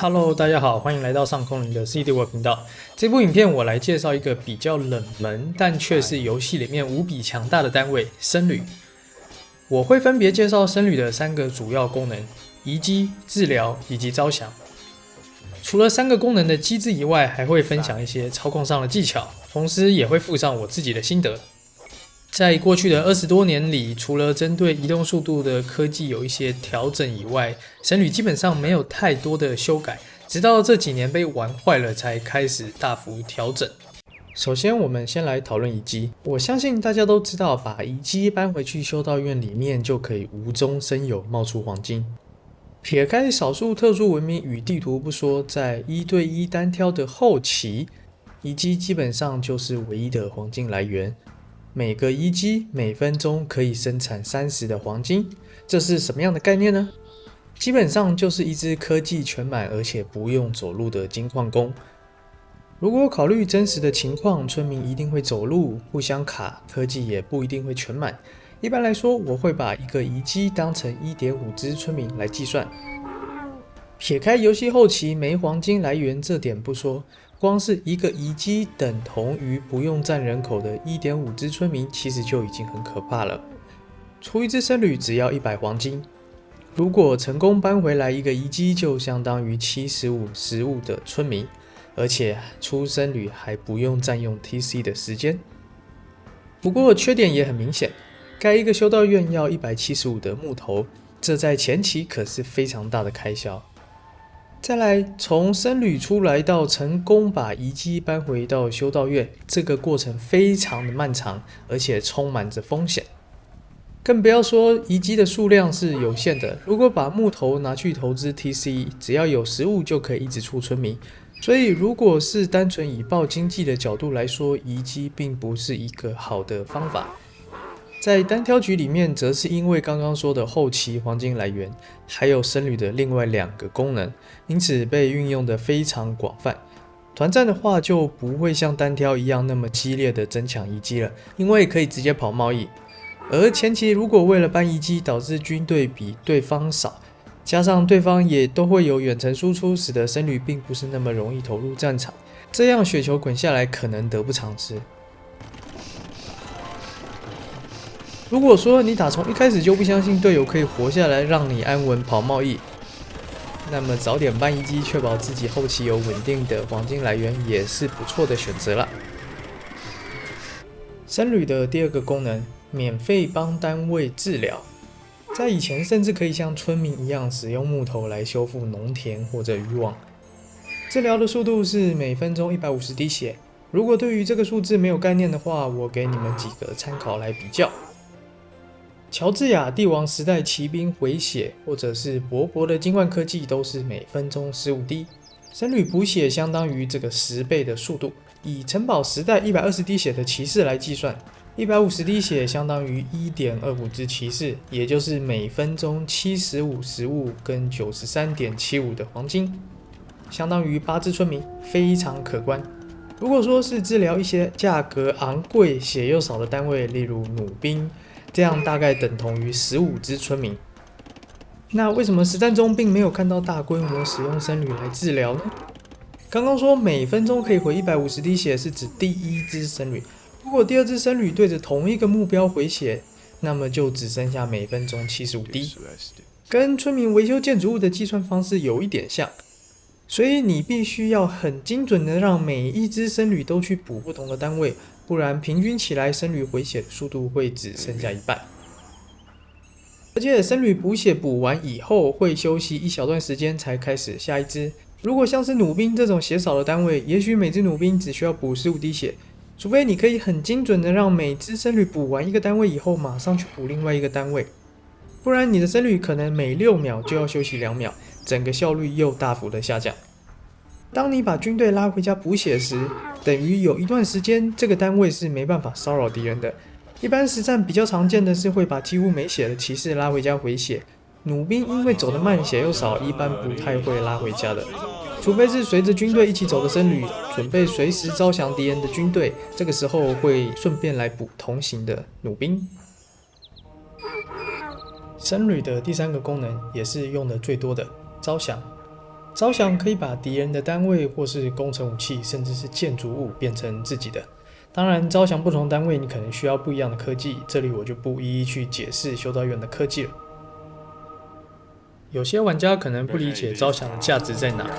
Hello，大家好，欢迎来到上空灵的 CD 我频道。这部影片我来介绍一个比较冷门，但却是游戏里面无比强大的单位——僧侣。我会分别介绍僧侣的3个主要功能：移机、治疗以及招降。除了3个功能的机制以外，还会分享一些操控上的技巧，同时也会附上我自己的心得。在过去的20多年里，除了针对移动速度的科技有一些调整以外，僧侣基本上没有太多的修改，直到这几年被玩坏了才开始大幅调整。首先，我们先来讨论遗迹。我相信大家都知道，把遗迹搬回去修道院里面，就可以无中生有，冒出黄金。撇开少数特殊文明与地图不说，在1对1单挑的后期，遗迹基本上就是唯一的黄金来源。每个遗迹每分钟可以生产30的黄金，这是什么样的概念呢？基本上就是一只科技全满而且不用走路的金矿工。如果考虑真实的情况，村民一定会走路，互相卡，科技也不一定会全满。一般来说，我会把一个遗迹当成 1.5 只村民来计算。撇开游戏后期没黄金来源这点不说，光是一个遗迹等同于不用占人口的 1.5 只村民，其实就已经很可怕了。出一只僧侣只要100黄金，如果成功搬回来一个遗迹，就相当于75食物的村民，而且出僧侣还不用占用 TC 的时间。不过缺点也很明显，盖一个修道院要175的木头，这在前期可是非常大的开销。再来，从僧侣出来到成功把遗迹搬回到修道院，这个过程非常的漫长，而且充满着风险。更不要说遗迹的数量是有限的，如果把木头拿去投资 TC， 只要有食物就可以一直出村民。所以如果是单纯以爆经济的角度来说，遗迹并不是一个好的方法。在单挑局里面，则是因为刚刚说的后期黄金来源，还有僧侣的另外2个功能，因此被运用得非常广泛。团战的话，就不会像单挑一样那么激烈的争抢遗迹了，因为可以直接跑贸易。而前期如果为了搬遗迹导致军队比对方少，加上对方也都会有远程输出，使得僧侣并不是那么容易投入战场，这样雪球滚下来可能得不偿失。如果说你打从一开始就不相信队友可以活下来，让你安稳跑贸易，那么早点搬遗迹，确保自己后期有稳定的黄金来源，也是不错的选择了。僧侣的第2个功能，免费帮单位治疗。在以前，甚至可以像村民一样使用木头来修复农田或者渔网。治疗的速度是每分钟150滴血。如果对于这个数字没有概念的话，我给你们几个参考来比较。乔治亚帝王时代骑兵回血，或者是勃勃的金冠科技，都是每分钟15滴。僧侣补血相当于这个10倍的速度。以城堡时代120滴血的骑士来计算，150滴血相当于 1.25 只骑士，也就是每分钟75食物跟 93.75 的黄金，相当于8只村民，非常可观。如果说是治疗一些价格昂贵、血又少的单位，例如弩兵，这样大概等同于15只村民。那为什么实战中并没有看到大规模使用僧侣来治疗呢？刚刚说每分钟可以回150滴血是指第1只僧侣，如果第2只僧侣对着同一个目标回血，那么就只剩下每分钟75滴，跟村民维修建筑物的计算方式有一点像。所以你必须要很精准的让每一只僧侣都去补不同的单位，不然平均起来僧侣回血的速度会只剩下一半。而且僧侣补血补完以后会休息一小段时间才开始下一只。如果像是弩兵这种血少的单位，也许每只弩兵只需要补15滴血，除非你可以很精准的让每只僧侣补完一个单位以后马上去补另外一个单位，不然你的僧侣可能每6秒就要休息2秒，整个效率又大幅的下降。当你把军队拉回家补血时，等于有一段时间这个单位是没办法骚扰敌人的。一般实战比较常见的是会把几乎没血的骑士拉回家回血，弩兵因为走得慢血又少，一般不太会拉回家的，除非是随着军队一起走的僧侣，准备随时招降敌人的军队，这个时候会顺便来补同行的弩兵。僧侣的第3个功能也是用的最多的，招降。招降可以把敌人的单位或是工程武器，甚至是建筑物变成自己的。当然，招降不同单位，你可能需要不一样的科技，这里我就不一一去解释修道院的科技了。有些玩家可能不理解招降的价值在哪，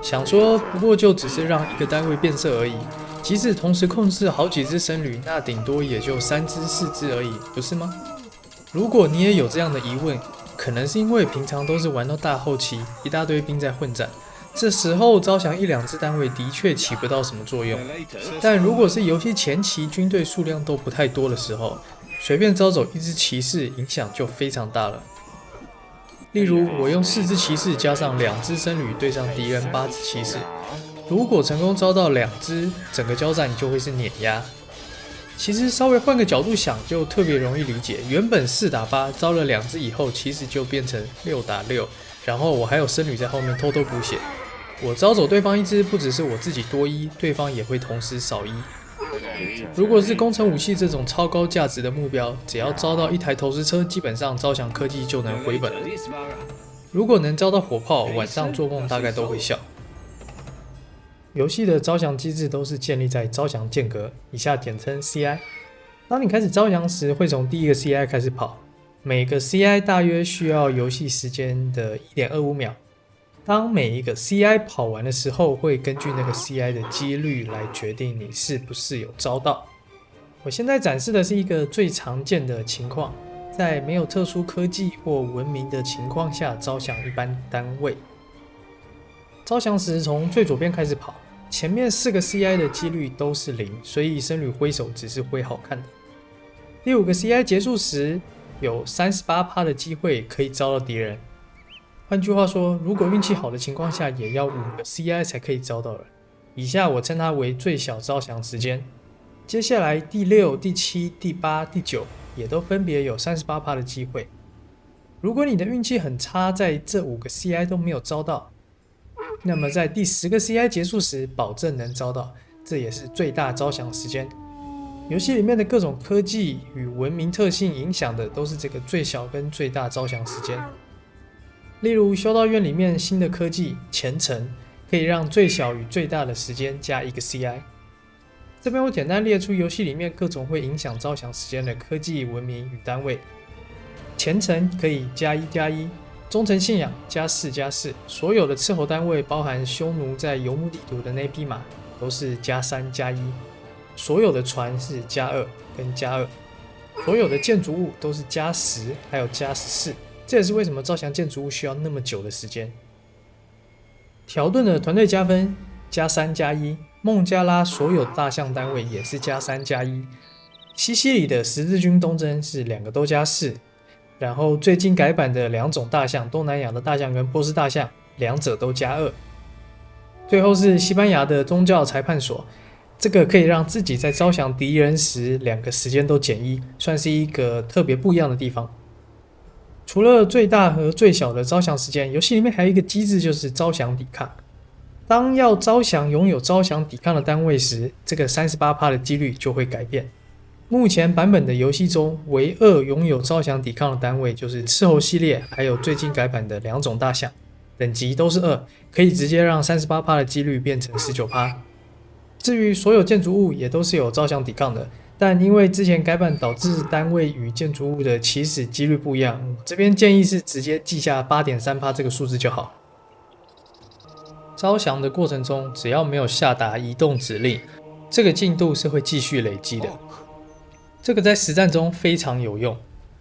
想说不过就只是让一个单位变色而已，即使同时控制好几只僧侣，那顶多也就3只4只而已，不是吗？如果你也有这样的疑问，可能是因为平常都是玩到大后期，一大堆兵在混战，这时候招降1、2支单位的确起不到什么作用。但如果是游戏前期军队数量都不太多的时候，随便招走1支骑士影响就非常大了。例如我用4支骑士加上2支僧侣对上敌人8支骑士，如果成功招到2支，整个交战就会是碾压。其实稍微换个角度想就特别容易理解，原本4打8招了2支以后，其实就变成6打6，然后我还有僧侣在后面偷偷补血，我招走对方1支，不只是我自己多1，对方也会同时少1。如果是工程武器这种超高价值的目标，只要招到1台投石车，基本上招降科技就能回本了。如果能招到火炮，晚上做梦大概都会笑。游戏的招降机制都是建立在招降间隔，以下简称 CI。当你开始招降时，会从第一个 CI 开始跑，每个 CI 大约需要游戏时间的 1.25 秒。当每一个 CI 跑完的时候，会根据那个 CI 的几率来决定你是不是有招到。我现在展示的是一个最常见的情况，在没有特殊科技或文明的情况下招降一般单位。招降时从最左边开始跑，前面4个 CI 的几率都是0，所以僧侣挥手只是挥好看的。第5个 CI 结束时，有 38% 的机会可以招到敌人。换句话说，如果运气好的情况下，也要5个 CI 才可以招到人。以下我称它为最小招降时间。接下来第6、第7、第8、第9也都分别有 38% 的机会。如果你的运气很差，在这5个 CI 都没有招到，那么在第10个 CI 结束时，保证能招到，这也是最大招降时间。游戏里面的各种科技与文明特性影响的都是这个最小跟最大招降时间。例如修道院里面新的科技虔诚，可以让最小与最大的时间加1个 CI。这边我简单列出游戏里面各种会影响招降时间的科技、文明与单位。虔诚可以加1+1，忠诚信仰加4+4，所有的斥候单位包含匈奴在游牧地图的那匹马都是加3+1，所有的船是+2跟+2，所有的建筑物都是+10还有+14。这也是为什么招降建筑物需要那么久的时间。条顿的团队加分+3+1，孟加拉所有大象单位也是+3+1，西西里的十字军东征是2个都+4，然后最近改版的2种大象，东南亚的大象跟波斯大象，两者都+2。最后是西班牙的宗教裁判所，这个可以让自己在招降敌人时2个时间都减1，算是一个特别不一样的地方。除了最大和最小的招降时间，游戏里面还有一个机制，就是招降抵抗。当要招降拥有招降抵抗的单位时，这个 38% 的几率就会改变。目前版本的游戏中，唯2拥有招降抵抗的单位就是斥候系列，还有最近改版的2种大象，等级都是2，可以直接让 38% 的几率变成 19%。至于所有建筑物也都是有招降抵抗的，但因为之前改版导致单位与建筑物的起始几率不一样，这边建议是直接记下 8.3% 这个数字就好。招降的过程中，只要没有下达移动指令，这个进度是会继续累积的。这个在实战中非常有用。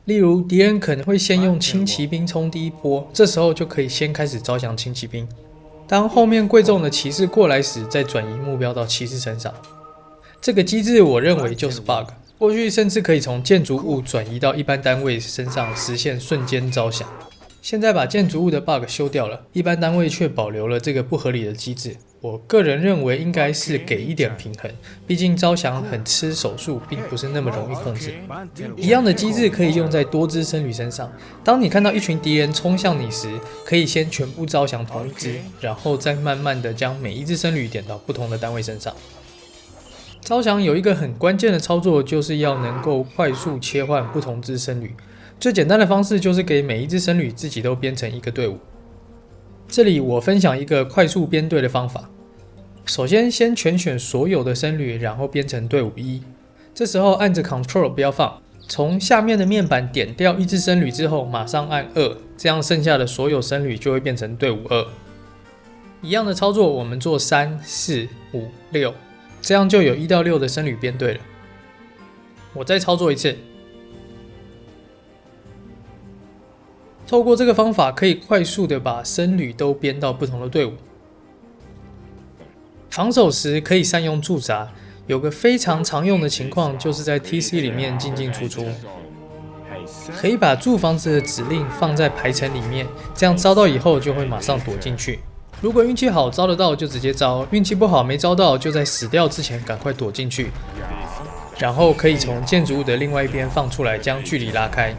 例如敌人可能会先用轻骑兵冲第一波，这时候就可以先开始招降轻骑兵。当后面贵重的骑士过来时，再转移目标到骑士身上。这个机制我认为就是 bug， 过去甚至可以从建筑物转移到一般单位身上实现瞬间招降，现在把建筑物的 bug 修掉了，一般单位却保留了这个不合理的机制。我个人认为应该是给一点平衡，毕竟招降很吃手速，并不是那么容易控制。一样的机制可以用在多只僧侣身上，当你看到一群敌人冲向你时，可以先全部招降同一只，然后再慢慢的将每一只僧侣点到不同的单位身上。招降有一个很关键的操作，就是要能够快速切换不同只僧侣。最简单的方式就是给每一只僧侣自己都编成一个队伍。这里我分享一个快速编队的方法。首先全选所有的僧侣，然后编成队伍1。这时候按着 Ctrl 不要放，从下面的面板点掉一只僧侣之后，马上按2，这样剩下的所有僧侣就会变成队伍2。一样的操作，我们做3、4、5、6，这样就有1到6的僧侣编队了。我再操作一次。透过这个方法，可以快速的把僧侣都编到不同的队伍。防守时可以善用驻扎，有个非常常用的情况，就是在 TC 里面进进出出。可以把驻防子的指令放在排程里面，这样招到以后就会马上躲进去。如果运气好招得到就直接招，运气不好没招到就在死掉之前赶快躲进去，然后可以从建筑物的另外一边放出来，将距离拉开。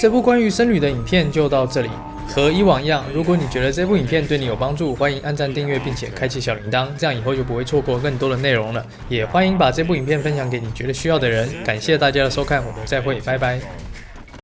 这部关于僧侣的影片就到这里。和以往一样，如果你觉得这部影片对你有帮助，欢迎按赞订阅并且开启小铃铛，这样以后就不会错过更多的内容了。也欢迎把这部影片分享给你觉得需要的人。感谢大家的收看，我们再会，拜拜。